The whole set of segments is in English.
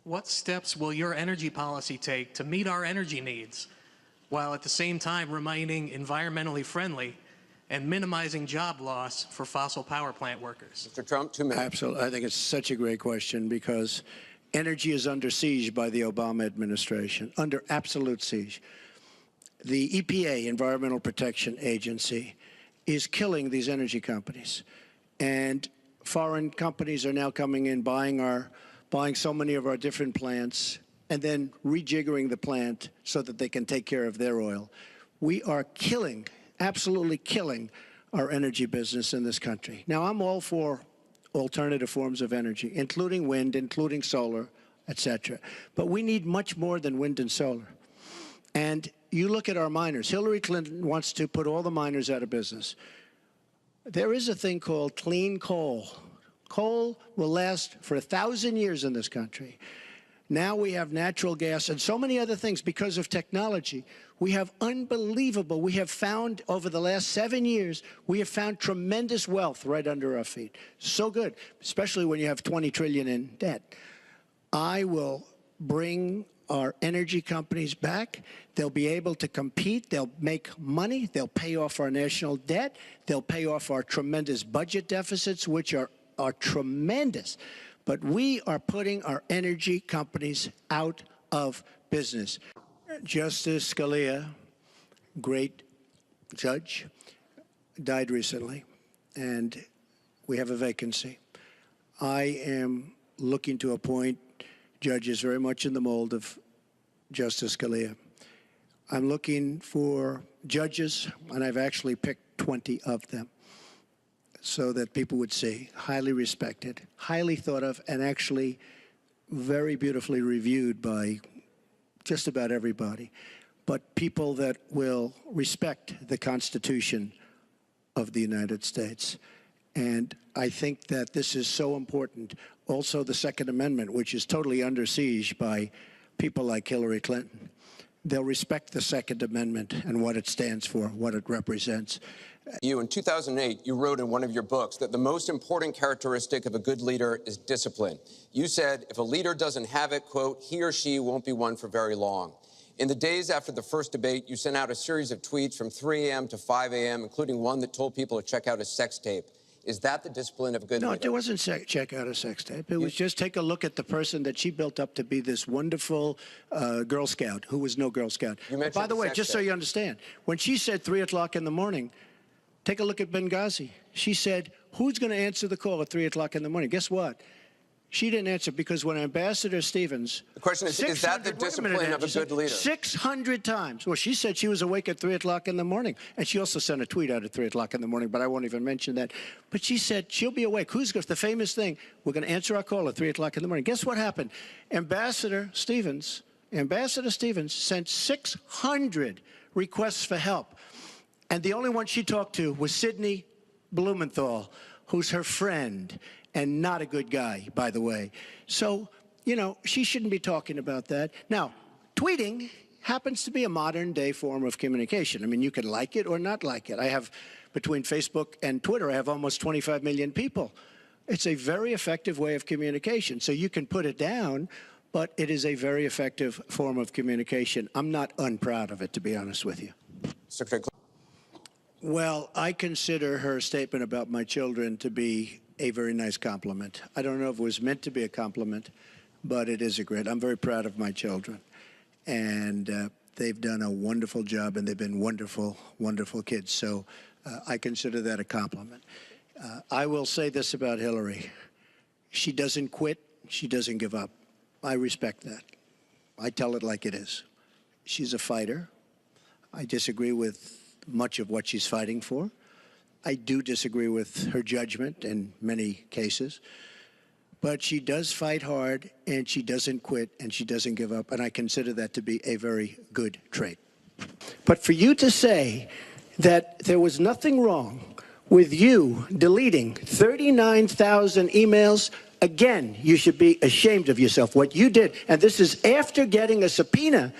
What steps will your energy policy take to meet our energy needs, while at the same time remaining environmentally friendly and minimizing job loss for fossil power plant workers? Mr. Trump, 2 minutes. Absolutely. I think it's such a great question because energy is under siege by the Obama administration, under absolute siege. The EPA, Environmental Protection Agency, is killing these energy companies. And foreign companies are now coming in, buying so many of our different plants, and then rejiggering the plant so that they can take care of their oil. We are killing, absolutely killing, our energy business in this country. Now, I'm all for alternative forms of energy, including wind, including solar, etc. But we need much more than wind and solar. And you look at our miners. Hillary Clinton wants to put all the miners out of business. There is a thing called clean coal. Coal will last for 1,000 years in this country. Now we have natural gas and so many other things because of technology. We have unbelievable, we have found over the last 7 years, we have found tremendous wealth right under our feet. So good, especially when you have 20 trillion in debt. I will bring our energy companies back. They'll be able to compete. They'll make money. They'll pay off our national debt. They'll pay off our tremendous budget deficits, which are tremendous. But we are putting our energy companies out of business. Justice Scalia, great judge, died recently, and we have a vacancy. I am looking to appoint judges very much in the mold of Justice Scalia. I'm looking for judges, and I've actually picked 20 of them, so that people would see, highly respected, highly thought of, and actually very beautifully reviewed by just about everybody, but people that will respect the Constitution of the United States. And I think that this is so important. Also, the Second Amendment, which is totally under siege by people like Hillary Clinton. They'll respect the Second Amendment and what it stands for, what it represents. In 2008, you wrote in one of your books that the most important characteristic of a good leader is discipline. You said, if a leader doesn't have it, quote, he or she won't be one for very long. In the days after the first debate, you sent out a series of tweets from 3 a.m. to 5 a.m., including one that told people to check out a sex tape. Is that the discipline of a good leader? No, it wasn't check out a sex tape. It was just take a look at the person that she built up to be this wonderful Girl Scout, who was no Girl Scout. By the way, just so you understand, when she said 3 o'clock in the morning, take a look at Benghazi. She said, who's going to answer the call at 3 o'clock in the morning? Guess what? She didn't answer because when Ambassador Stevens... The question is that the discipline of a good leader? 600 times. Well, she said she was awake at 3 o'clock in the morning. And she also sent a tweet out at 3 o'clock in the morning, but I won't even mention that. But she said she'll be awake. Who's the famous thing? We're going to answer our call at 3 o'clock in the morning. Guess what happened? Ambassador Stevens sent 600 requests for help. And the only one she talked to was Sidney Blumenthal, who's her friend, and not a good guy, by the way. So, you know, she shouldn't be talking about that. Now, tweeting happens to be a modern-day form of communication. I mean, you can like it or not like it. I have, between Facebook and Twitter, I have almost 25 million people. It's a very effective way of communication. So you can put it down, but it is a very effective form of communication. I'm not unproud of it, to be honest with you. Well, I consider her statement about my children to be a very nice compliment. I don't know if it was meant to be a compliment, but it is a great. I'm very proud of my children. And they've done a wonderful job, and they've been wonderful, wonderful kids. So I consider that a compliment. I will say this about Hillary. She doesn't quit. She doesn't give up. I respect that. I tell it like it is. She's a fighter. I disagree with much of what she's fighting for. I do disagree with her judgment in many cases, but she does fight hard, and she doesn't quit, and she doesn't give up, and I consider that to be a very good trait. But for you to say that there was nothing wrong with you deleting 39,000 emails, again, you should be ashamed of yourself, what you did. And this is after getting a subpoena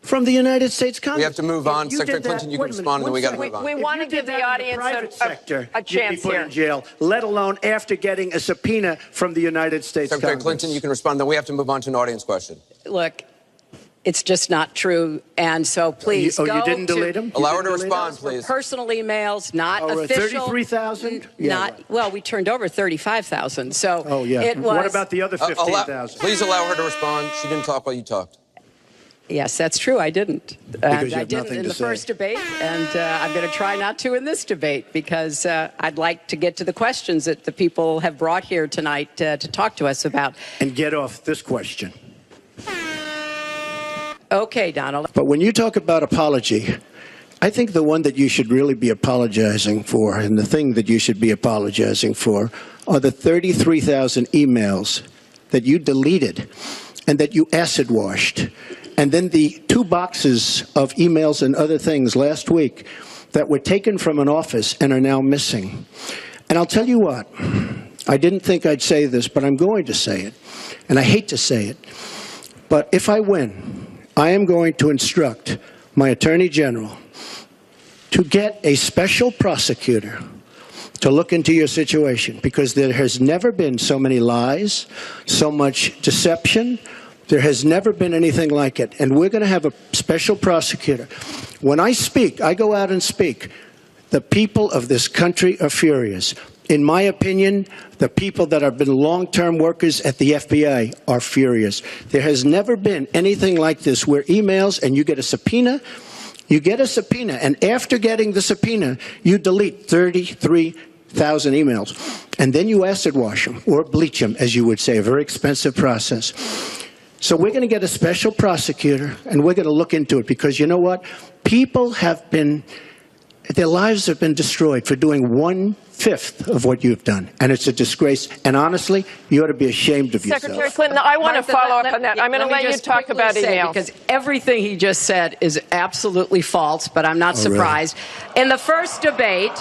from the United States Congress. We have to move on. You Secretary did that- Clinton, you can wait a minute, respond, and then we got to one move on. We want to If you give did the that in audience private sector, a you'd chance be put here. in jail, let alone after getting a subpoena from the United States Secretary Congress. Clinton, you can respond. Then we have to move on to an audience question. Look, it's just not true. And so please you go didn't to delete them? Allow her to respond, for please. personal emails, not official. 33,000? Not well. We turned over 35,000. So Oh, yeah. it was. What about the other 15,000? Please allow her to respond. She didn't talk while you talked. Yes, that's true. I didn't. Because you I have didn't nothing in to the say. first debate, and I'm going to try not to in this debate because I'd like to get to the questions that the people have brought here tonight to talk to us about. And get off this question. Okay, Donald. But when you talk about apology, I think the one that you should really be apologizing for, and the thing that you should be apologizing for, are the 33,000 emails that you deleted and that you acid washed. And then the 2 boxes of emails and other things last week that were taken from an office and are now missing. And I'll tell you what, I didn't think I'd say this, but I'm going to say it. And I hate to say it. But if I win, I am going to instruct my Attorney General to get a special prosecutor to look into your situation, because there has never been so many lies, so much deception. There has never been anything like it. And we're going to have a special prosecutor. When I speak, I go out and speak. The people of this country are furious. In my opinion, the people that have been long-term workers at the FBI are furious. There has never been anything like this where emails and you get a subpoena, and after getting the subpoena, you delete 33,000 emails. And then you acid wash them, or bleach them, as you would say, a very expensive process. So we're going to get a special prosecutor, and we're going to look into it, because you know what? People have been, their lives have been destroyed for doing 1/5 of what you've done, and it's a disgrace. And honestly, you ought to be ashamed of yourself. Secretary Clinton, I want to follow up on that. I'm going to let you talk about emails. Because everything he just said is absolutely false, but I'm not surprised. In the first debate,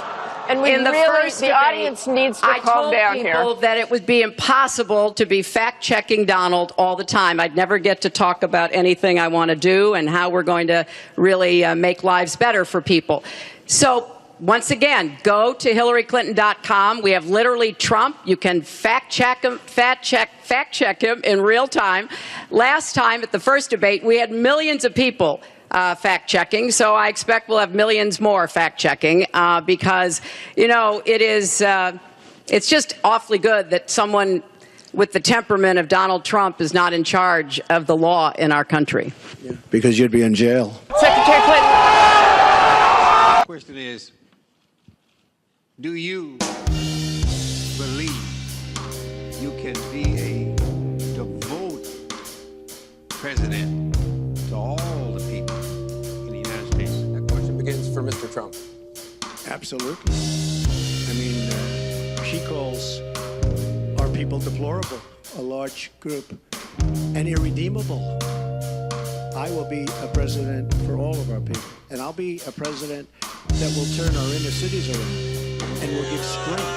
And the audience needs to calm down here. I told people that it would be impossible to be fact-checking Donald all the time. I'd never get to talk about anything I want to do and how we're going to really make lives better for people. So once again, go to HillaryClinton.com. We have literally Trump. You can fact-check him in real time. Last time at the first debate, we had millions of people fact-checking, so I expect we'll have millions more fact-checking because, you know, it's just awfully good that someone with the temperament of Donald Trump is not in charge of the law in our country. Yeah, because you'd be in jail. Secretary Clinton. The question is, do you believe you can be a devoted president to all the people in the United States? That question begins for Mr. Trump. Absolutely. I mean, she calls our people deplorable, a large group, and irredeemable. I will be a president for all of our people, and I'll be a president that will turn our inner cities around, and will give strength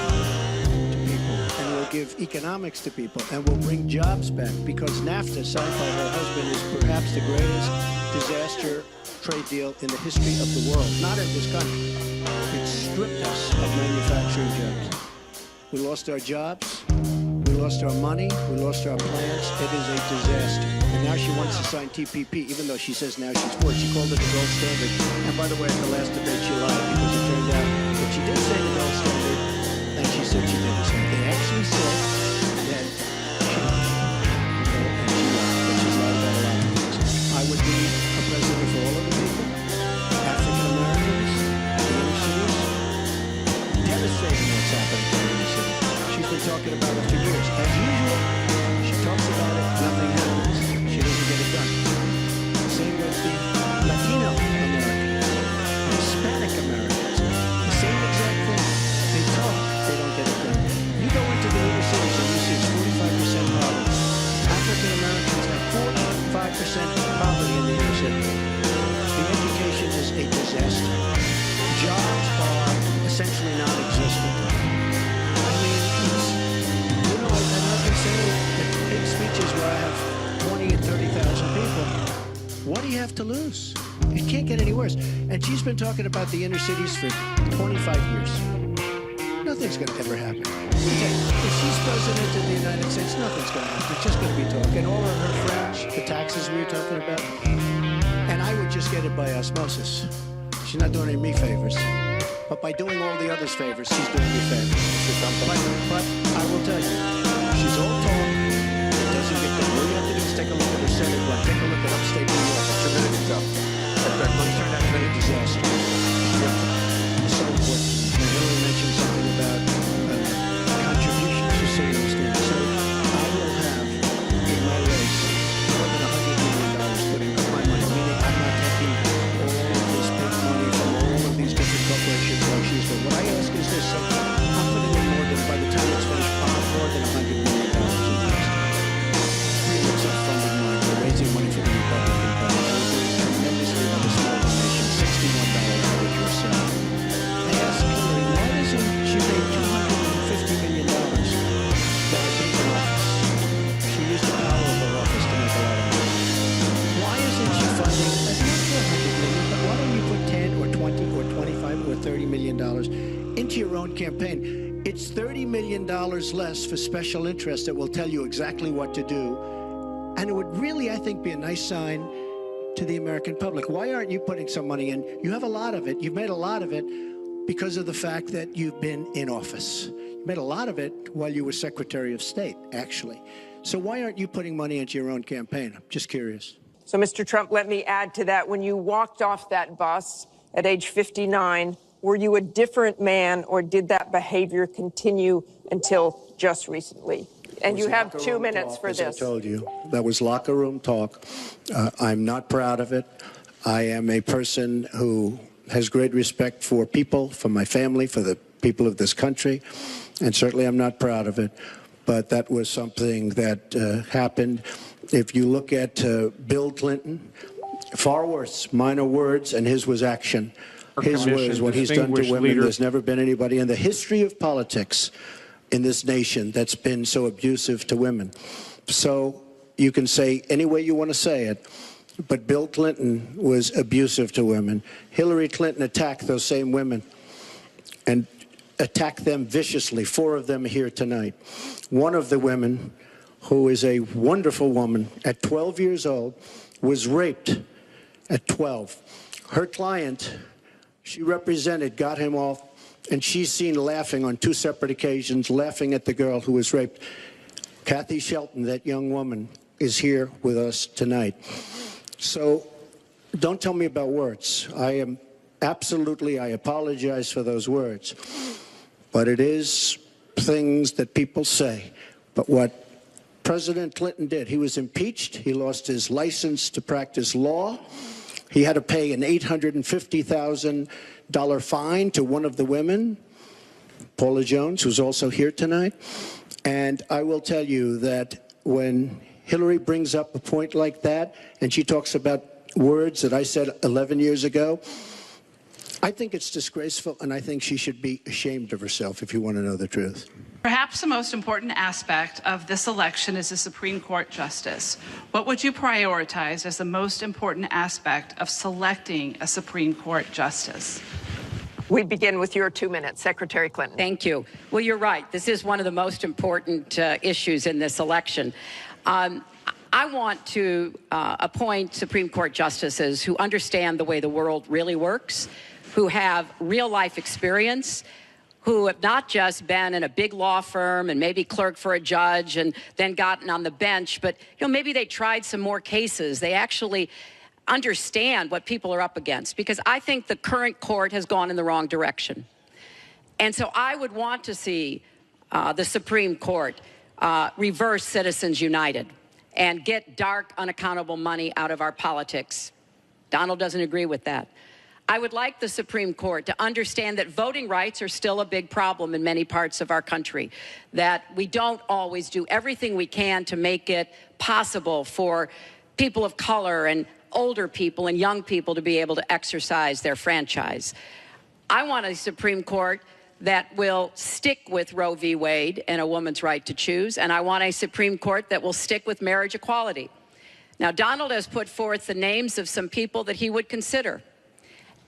to people, and will give economics to people, and will bring jobs back, because NAFTA, signed by her husband, is perhaps the greatest disaster trade deal in the history of the world, not in this country. It stripped us of manufacturing jobs. We lost our jobs, we lost our money, we lost our plants. It is a disaster. And now she wants to sign TPP, even though she says now she's for it. She called it the gold standard. And by the way, at the last debate, she lied, because it turned out that she did say the gold standard, and she said she didn't say it. They actually said that she lied. And she lied, but she's lied about a lot of things. I would be a president for all of the people, African Americans, the inner cities. Devastating what's happening to the inner city. She's been talking about it for years. As usual, she talks about it, nothing happens. She doesn't get it done. Same with the Latino Americans, Hispanic Americans. The same exact thing. They talk, they don't get it done. You go into the inner city, have to lose. It can't get any worse. And she's been talking about the inner cities for 25 years. Nothing's going to ever happen. If she's president of the United States, nothing's going to happen. It's just going to be talk. And all of her friends, the taxes we were talking about, and I would just get it by osmosis. She's not doing any me favors. But by doing all the others favors, she's doing me favors. But I will tell you, she's all talk. It doesn't get done. All you have to do is take a look at her Senate run. Take a look at upstate New York. It's tremendous stuff. That money turned out to be a disaster. So important. And Hillary mentioned something about contributions to savings there. So I will have in my race more than $100 million putting up my money. Meaning I'm not taking all of this big money from all of these different corporations like she's doing. What I ask is this: I'm putting in more than, by the time it's finished, I'll have more than $100 million invested. Really, it's a funding line. We're raising money for the Republican Party. Tremendously by the small donation, $61 average or so. I asked Hillary, why doesn't she make $250 million by taking office? She used the power of her office to make a lot of money. Why isn't she funding as much as $100 million? But why don't you put 10 or 20 or 25 or $30 million into your own campaign? It's $30 million less for special interests that will tell you exactly what to do. And it would really, I think, be a nice sign to the American public. Why aren't you putting some money in? You have a lot of it. You've made a lot of it because of the fact that you've been in office. You made a lot of it while you were Secretary of State, actually. So why aren't you putting money into your own campaign? I'm just curious. So, Mr. Trump, let me add to that. When you walked off that bus at age 59, were you a different man, or did that behavior continue until just recently? And you have 2 minutes for this. As I told you, that was locker room talk. I'm not proud of it. I am a person who has great respect for people, for my family, for the people of this country, and certainly I'm not proud of it. But that was something that happened. If you look at Bill Clinton, far worse, minor words, and his was action. His was what he's done to women. There's never been anybody in the history of politics in this nation that's been so abusive to women. So you can say any way you want to say it, but Bill Clinton was abusive to women. Hillary Clinton attacked those same women and attacked them viciously. 4 of them here tonight. One of the women, who is a wonderful woman, at 12 years old, was raped at 12. Her client, she represented, got him off, and she's seen laughing on 2 separate occasions, laughing at the girl who was raped. Kathy Shelton, that young woman, is here with us tonight. So don't tell me about words. I apologize for those words. But it is things that people say. But what President Clinton did, he was impeached. He lost his license to practice law. He had to pay an $850,000 fine to one of the women, Paula Jones, who's also here tonight. And I will tell you that when Hillary brings up a point like that, and she talks about words that I said 11 years ago, I think it's disgraceful, and I think she should be ashamed of herself, if you want to know the truth. Perhaps the most important aspect of this election is the Supreme Court justice. What would you prioritize as the most important aspect of selecting a Supreme Court justice? We begin with your 2 minutes, Secretary Clinton. Thank you. Well, you're right. This is one of the most important issues in this election. I want to appoint Supreme Court justices who understand the way the world really works, who have real-life experience, who have not just been in a big law firm and maybe clerked for a judge and then gotten on the bench, but maybe they tried some more cases. They actually understand what people are up against, because I think the current court has gone in the wrong direction. And so I would want to see the Supreme Court reverse Citizens United and get dark, unaccountable money out of our politics. Donald doesn't agree with that. I would like the Supreme Court to understand that voting rights are still a big problem in many parts of our country, that we don't always do everything we can to make it possible for people of color and older people and young people to be able to exercise their franchise. I want a Supreme Court that will stick with Roe v. Wade and a woman's right to choose, and I want a Supreme Court that will stick with marriage equality. Now, Donald has put forth the names of some people that he would consider.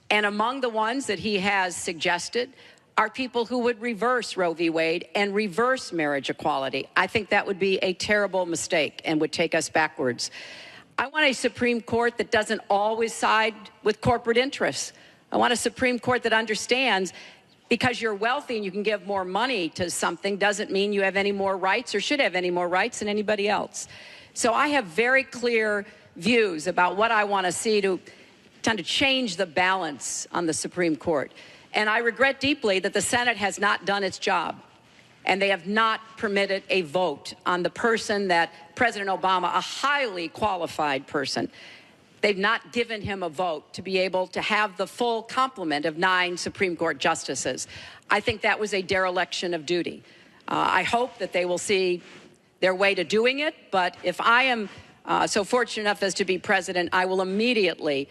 And among the ones that he has suggested are people who would reverse Roe v. Wade and reverse marriage equality. I think that would be a terrible mistake and would take us backwards. I want a Supreme Court that doesn't always side with corporate interests. I want a Supreme Court that understands because you're wealthy and you can give more money to something doesn't mean you have any more rights or should have any more rights than anybody else. So I have very clear views about what I want to see to change the balance on the Supreme Court. And I regret deeply that the Senate has not done its job. And they have not permitted a vote on the person that President Obama, a highly qualified person, they've not given him a vote to be able to have the full complement of 9 Supreme Court justices. I think that was a dereliction of duty. I hope that they will see their way to doing it, but if I am so fortunate enough as to be president, I will immediately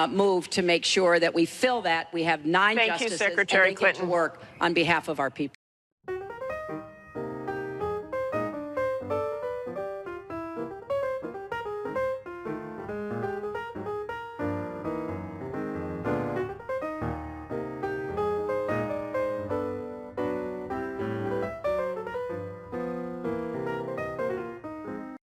move to make sure that we fill that. We have 9 justices Secretary and they get to work on behalf of our people.